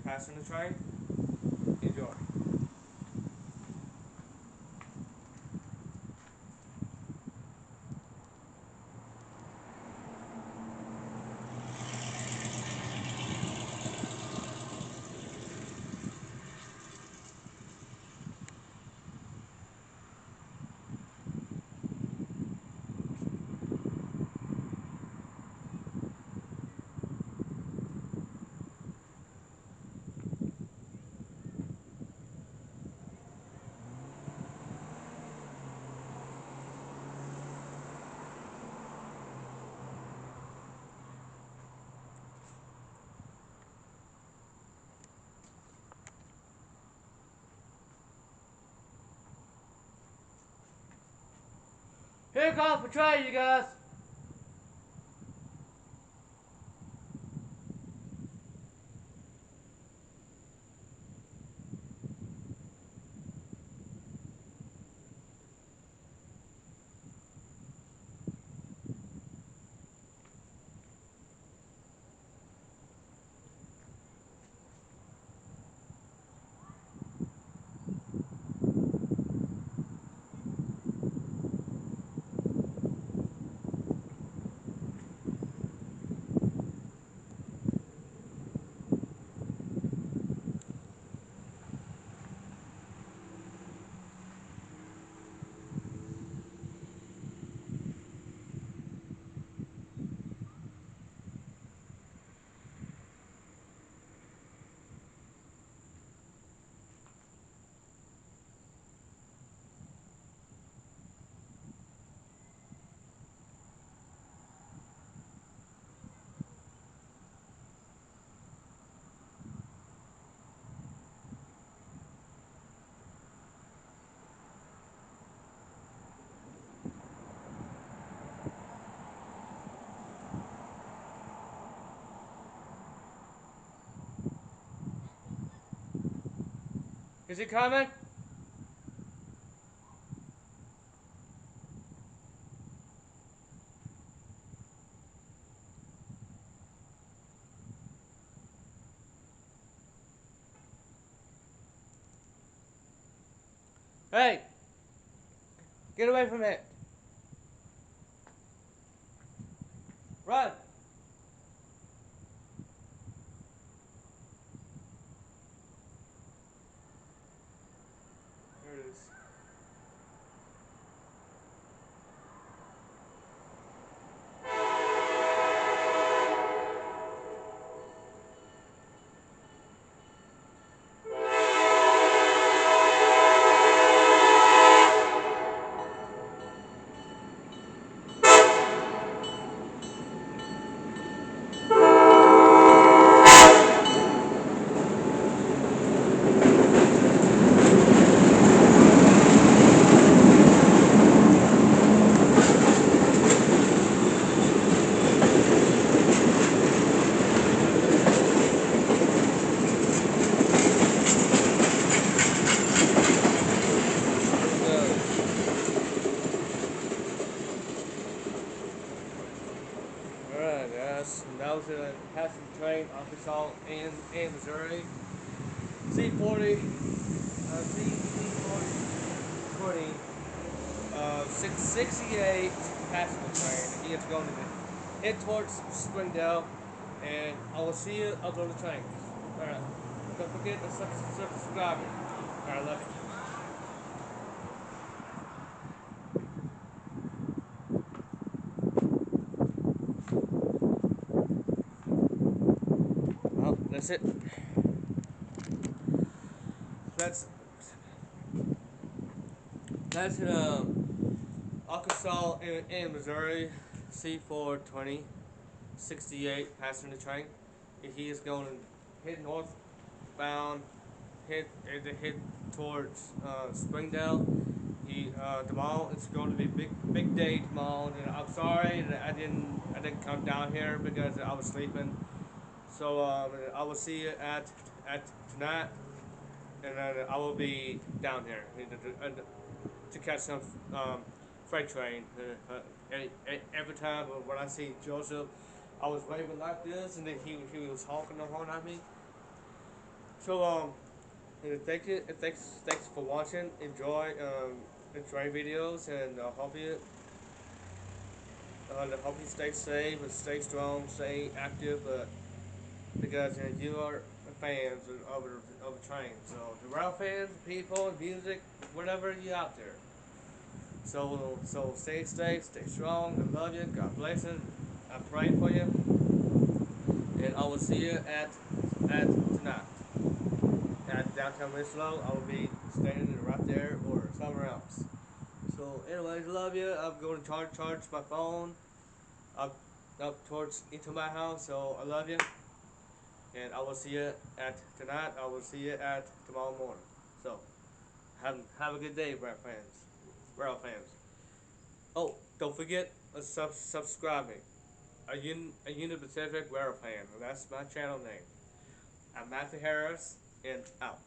passing the train. Enjoy. Here comes the train, you guys. Is he coming? Hey, get away from it. Run. There it is. Alright, guys. That was a passenger train, Arkansas and Missouri. C40, C40, 20, 668 passenger train. He is going to head towards Springdale, and I will see you up on the train. Alright. Don't forget to subscribe. Alright, love you. Well, that's it. That's that's Arkansas and Missouri C420 68 passenger train. He is going to head northbound, head towards Springdale. Tomorrow it's going to be big day tomorrow. And I'm sorry that I didn't come down here because I was sleeping. So I will see you at tonight, and then I will be down here to catch some um, freight train. Every time when I see Joseph, I was waving like this, and then he was honking the horn at me. So thanks for watching. Enjoy videos, and hope you stay safe and stay strong, stay active. Because you are fans of the train. So the rail fans, people, music, whatever you out there. So stay safe, stay strong. I love you. God bless you. I pray for you, and I will see you at tonight at downtown Winslow. I will be staying right there or somewhere else. So, anyways, love you. I'm going to charge my phone up towards into my house. So I love you, and I will see you at tonight. I will see you at tomorrow morning. So have a good day, Rail fans. Oh, don't forget subscribing. A Unit Pacific Rail fan. That's my channel name. I'm Matthew Harris, and out.